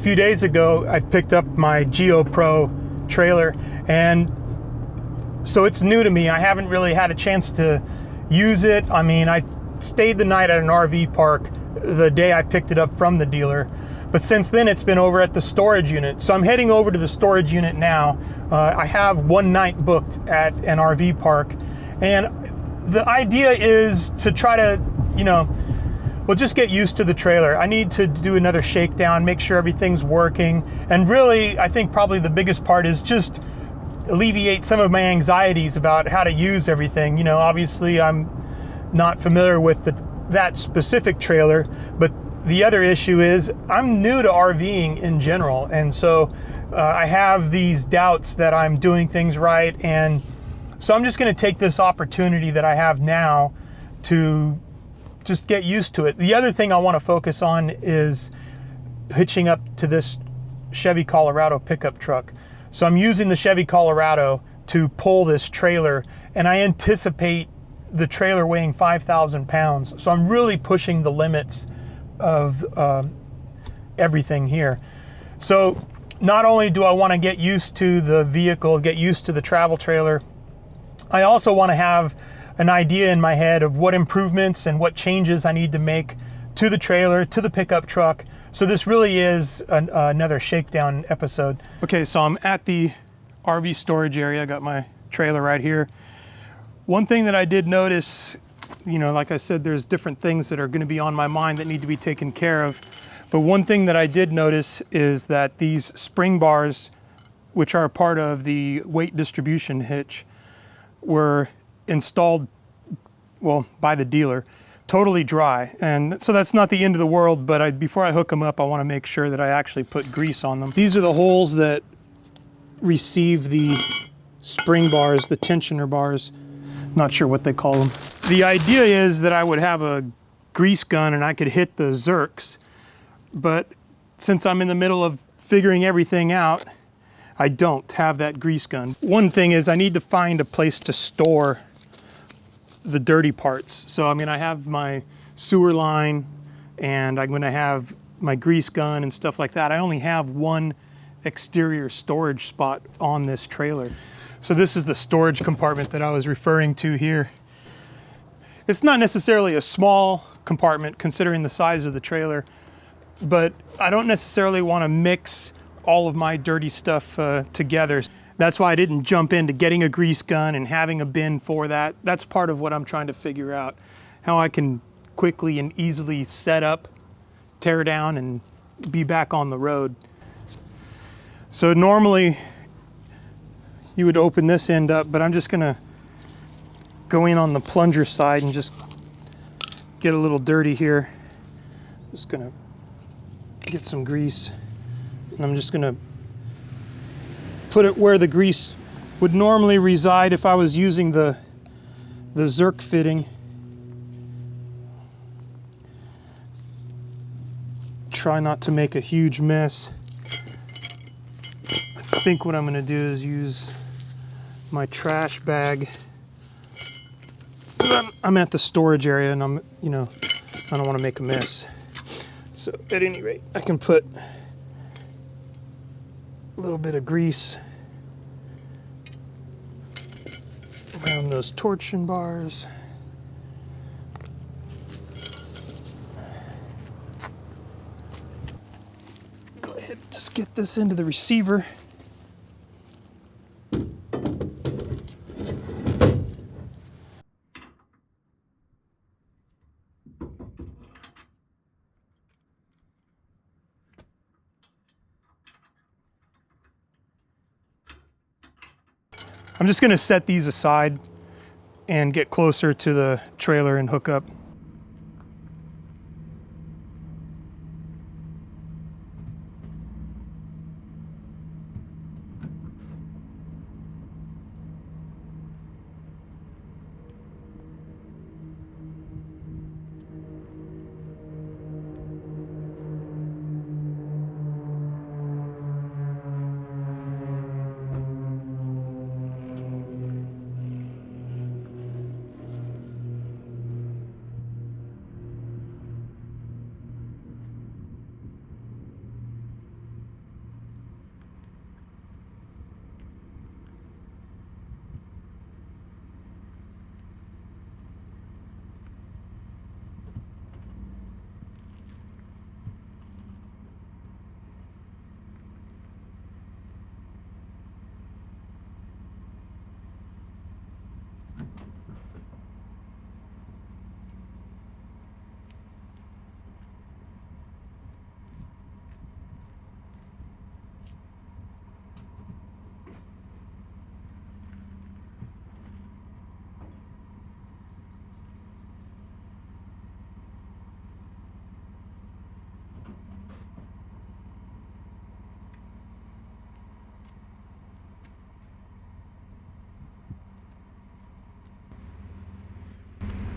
few days ago, I picked up my Geo Pro trailer, and so it's new to me. I haven't really had a chance to use it. I mean, I stayed the night at an RV park the day I picked it up from the dealer, but since then it's been over at the storage unit. So I'm heading over to the storage unit now. I have one night booked at an RV park, and the idea is to try to, well, just get used to the trailer. I need to do another shakedown, make sure everything's working. And really, I think probably the biggest part is just alleviate some of my anxieties about how to use everything. Obviously I'm not familiar with that specific trailer, but the other issue is I'm new to RVing in general. And so I have these doubts that I'm doing things right. And so I'm just gonna take this opportunity that I have now to just get used to it. The other thing I want to focus on is hitching up to this Chevy Colorado pickup truck. So I'm using the Chevy Colorado to pull this trailer, and I anticipate the trailer weighing 5,000 pounds. So I'm really pushing the limits of everything here. So not only do I want to get used to the vehicle, get used to the travel trailer, I also want to have an idea in my head of what improvements and what changes I need to make to the trailer, to the pickup truck. So this really is another shakedown episode. Okay, so I'm at the RV storage area. I got my trailer right here. One thing that I did notice, like I said, there's different things that are going to be on my mind that need to be taken care of. But one thing that I did notice is that these spring bars, which are a part of the weight distribution hitch, were installed, well, by the dealer, totally dry. And so that's not the end of the world, but before I hook them up, I want to make sure that I actually put grease on them. These are the holes that receive the spring bars, the tensioner bars. Not sure what they call them. The idea is that I would have a grease gun and I could hit the zerks, but since I'm in the middle of figuring everything out, I don't have that grease gun. One thing is I need to find a place to store the dirty parts. So I have my sewer line and I'm gonna have my grease gun and stuff like that. I only have one exterior storage spot on this trailer. So this is the storage compartment that I was referring to here. It's not necessarily a small compartment considering the size of the trailer, but I don't necessarily want to mix all of my dirty stuff together. That's why I didn't jump into getting a grease gun and having a bin for that. That's part of what I'm trying to figure out, how I can quickly and easily set up, tear down, and be back on the road. So normally you would open this end up, but I'm just gonna go in on the plunger side and just get a little dirty here. Just gonna get some grease, and I'm just gonna put it where the grease would normally reside if I was using the Zerk fitting. Try not to make a huge mess. I think what I'm going to do is use my trash bag. I'm at the storage area and I don't want to make a mess. So at any rate, I can put a little bit of grease around those torsion bars. Go ahead and just get this into the receiver. I'm just going to set these aside and get closer to the trailer and hook up.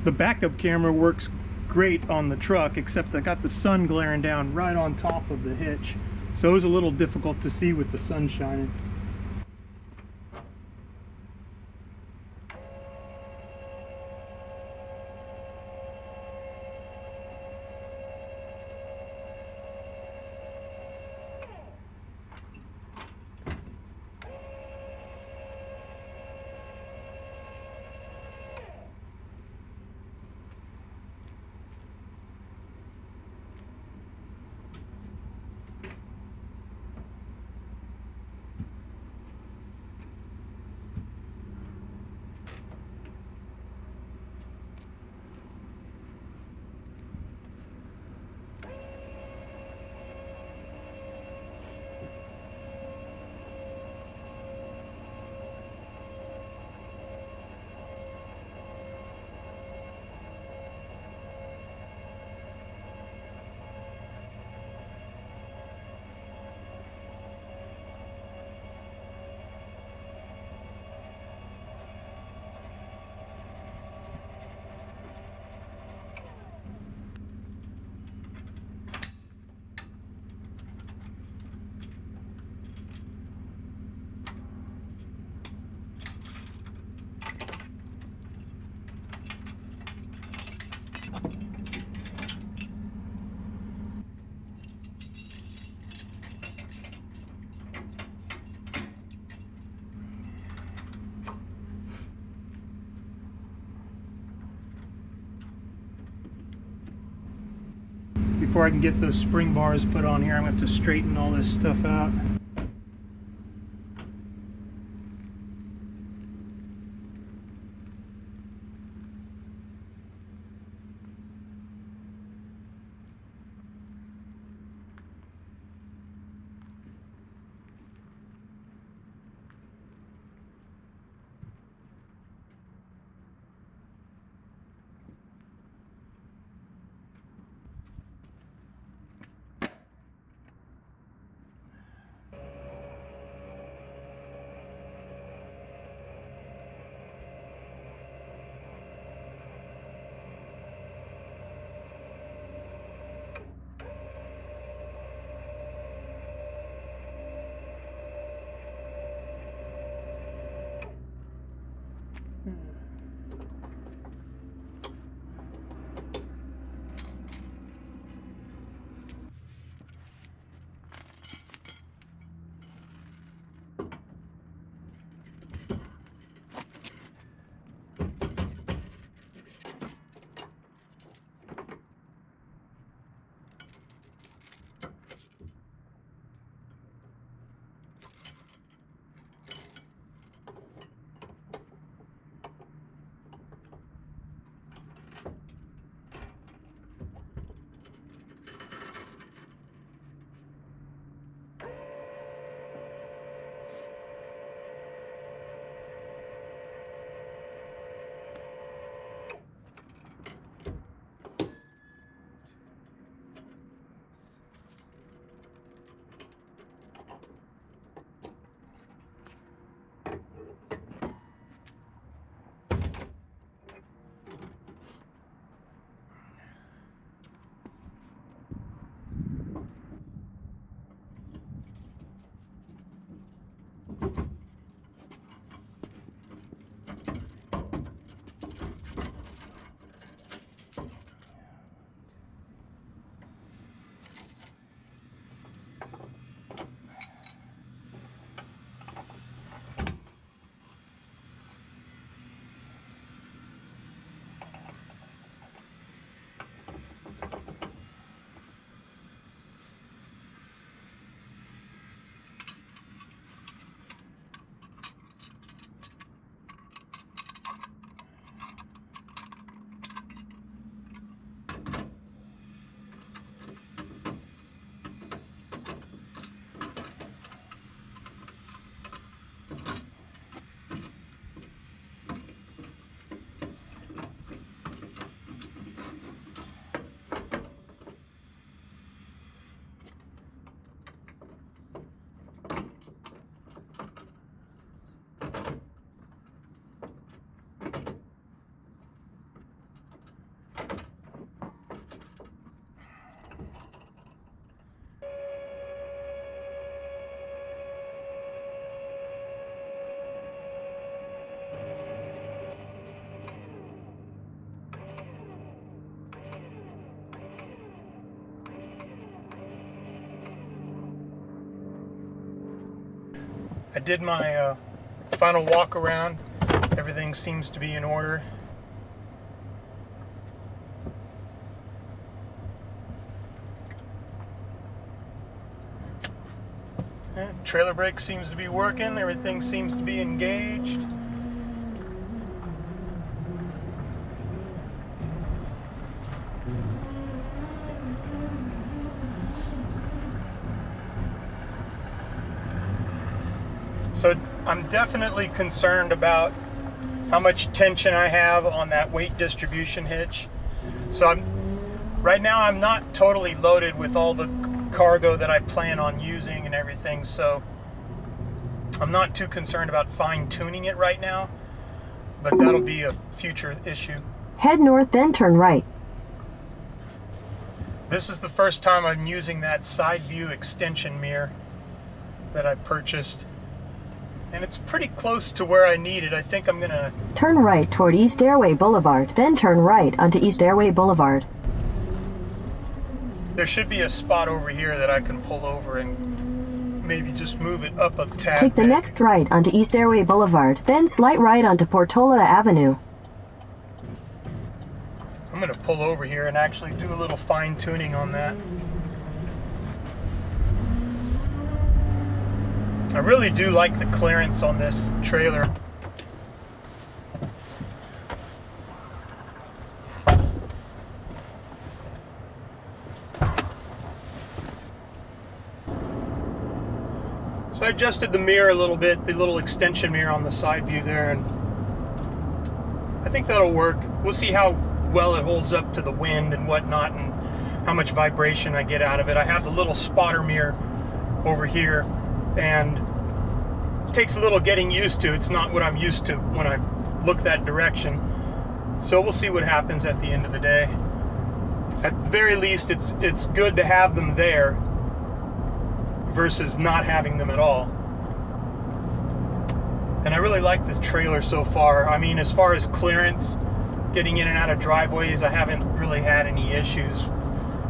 The backup camera works great on the truck, except I got the sun glaring down right on top of the hitch, so it was a little difficult to see with the sun shining. Before I can get those spring bars put on here, I'm going to have to straighten all this stuff out. I did my final walk around. Everything seems to be in order. Trailer brake seems to be working. Everything seems to be engaged. So I'm definitely concerned about how much tension I have on that weight distribution hitch. So right now I'm not totally loaded with all the cargo that I plan on using and everything, so I'm not too concerned about fine-tuning it right now, but that'll be a future issue. Head north, then turn right. This is the first time I'm using that side view extension mirror that I purchased, and it's pretty close to where I need it. I think I'm gonna turn right toward East Airway Boulevard, then turn right onto East Airway Boulevard. There should be a spot over here that I can pull over and maybe just move it up a tad. Take the next right onto East Airway Boulevard, then slight right onto Portola Avenue. I'm going to pull over here and actually do a little fine tuning on that. I really do like the clearance on this trailer. So I adjusted the mirror a little bit, the little extension mirror on the side view there, and I think that'll work. We'll see how well it holds up to the wind and whatnot, and how much vibration I get out of it. I have the little spotter mirror over here, and it takes a little getting used to. It's not what I'm used to when I look that direction. So we'll see what happens at the end of the day. At the very least, it's good to have them there versus not having them at all. And I really like this trailer so far. I mean, as far as clearance, getting in and out of driveways, I haven't really had any issues.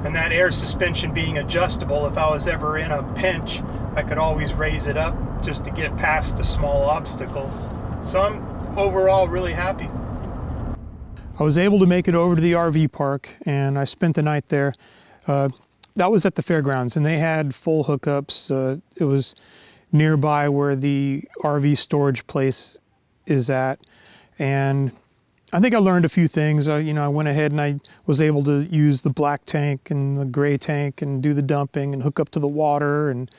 And that air suspension being adjustable, if I was ever in a pinch, I could always raise it up just to get past a small obstacle. So I'm overall really happy. I was able to make it over to the RV park, and I spent the night there. That was at the fairgrounds, and they had full hookups. It was nearby where the RV storage place is at, and I think I learned a few things. I went ahead and I was able to use the black tank and the gray tank and do the dumping and hook up to the water, and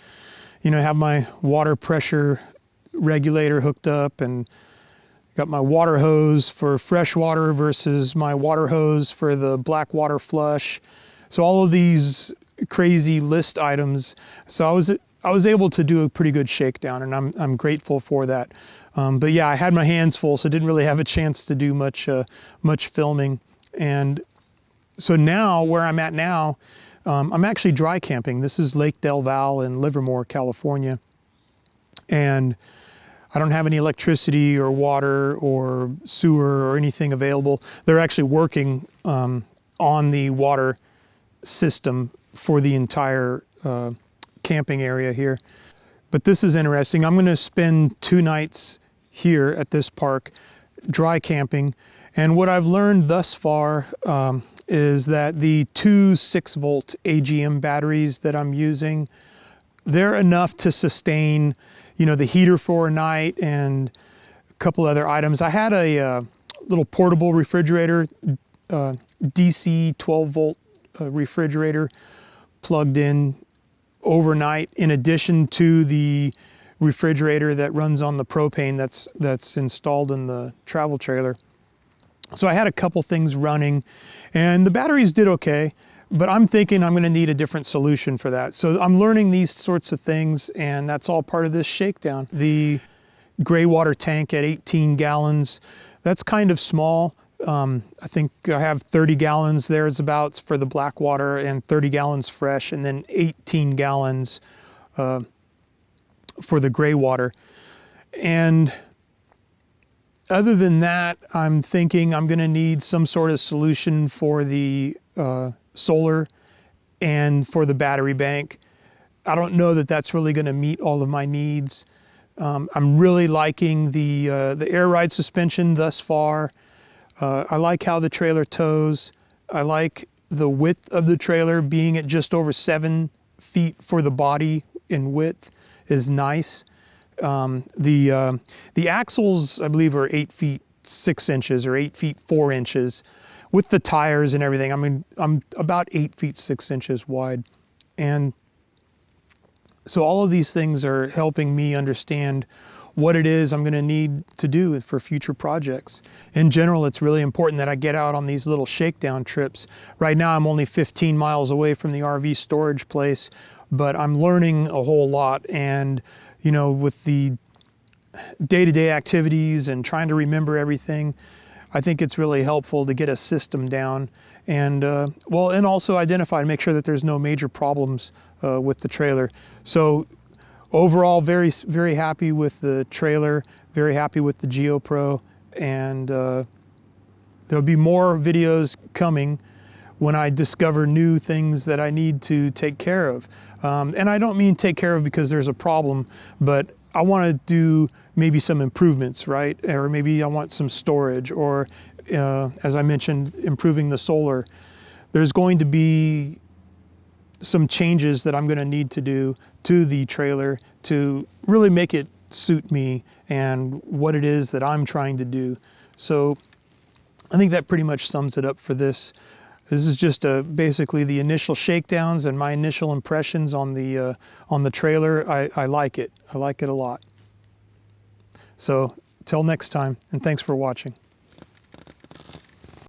have my water pressure regulator hooked up, and got my water hose for fresh water versus my water hose for the black water flush. So all of these crazy list items. So I was able to do a pretty good shakedown, and I'm grateful for that. But yeah, I had my hands full, so I didn't really have a chance to do much filming. And so now, where I'm at now, I'm actually dry camping. This is Lake Del Val in Livermore, California, and I don't have any electricity or water or sewer or anything available. They're actually working on the water system for the entire camping area here. But this is interesting. I'm going to spend 2 nights here at this park dry camping, and what I've learned thus far is that the 2 6-volt AGM batteries that I'm using, they're enough to sustain the heater for a night and a couple other items. I had a little portable refrigerator, DC 12-volt refrigerator plugged in overnight, in addition to the refrigerator that runs on the propane that's installed in the travel trailer. So I had a couple things running, and the batteries did okay, but I'm thinking I'm going to need a different solution for that. So I'm learning these sorts of things, and that's all part of this shakedown. The gray water tank at 18 gallons, that's kind of small. I think I have 30 gallons thereabouts for the black water, and 30 gallons fresh, and then 18 gallons for the gray water. And other than that, I'm thinking I'm going to need some sort of solution for the solar and for the battery bank. I don't know that that's really going to meet all of my needs, I'm really liking the air ride suspension thus far. I like how the trailer tows. I like the width of the trailer being at just over 7 feet for the body in width is nice. The axles, I believe, are 8 feet 6 inches or 8 feet 4 inches with the tires and everything. I mean, I'm about 8 feet 6 inches wide. And so all of these things are helping me understand what it is I'm going to need to do for future projects. In general, it's really important that I get out on these little shakedown trips. Right now, I'm only 15 miles away from the RV storage place, but I'm learning a whole lot. And, you know, with the day-to-day activities and trying to remember everything, I think it's really helpful to get a system down and and also identify and make sure that there's no major problems with the trailer. So overall, very, very happy with the trailer, very happy with the Geo Pro, and there'll be more videos coming when I discover new things that I need to take care of. And I don't mean take care of because there's a problem, but I want to do maybe some improvements, right? Or maybe I want some storage, or as I mentioned, improving the solar. There's going to be some changes that I'm going to need to do to the trailer to really make it suit me and what it is that I'm trying to do. So I think that pretty much sums it up for this. This is just basically the initial shakedowns and my initial impressions on the trailer. I like it. I like it a lot. So till next time, and thanks for watching.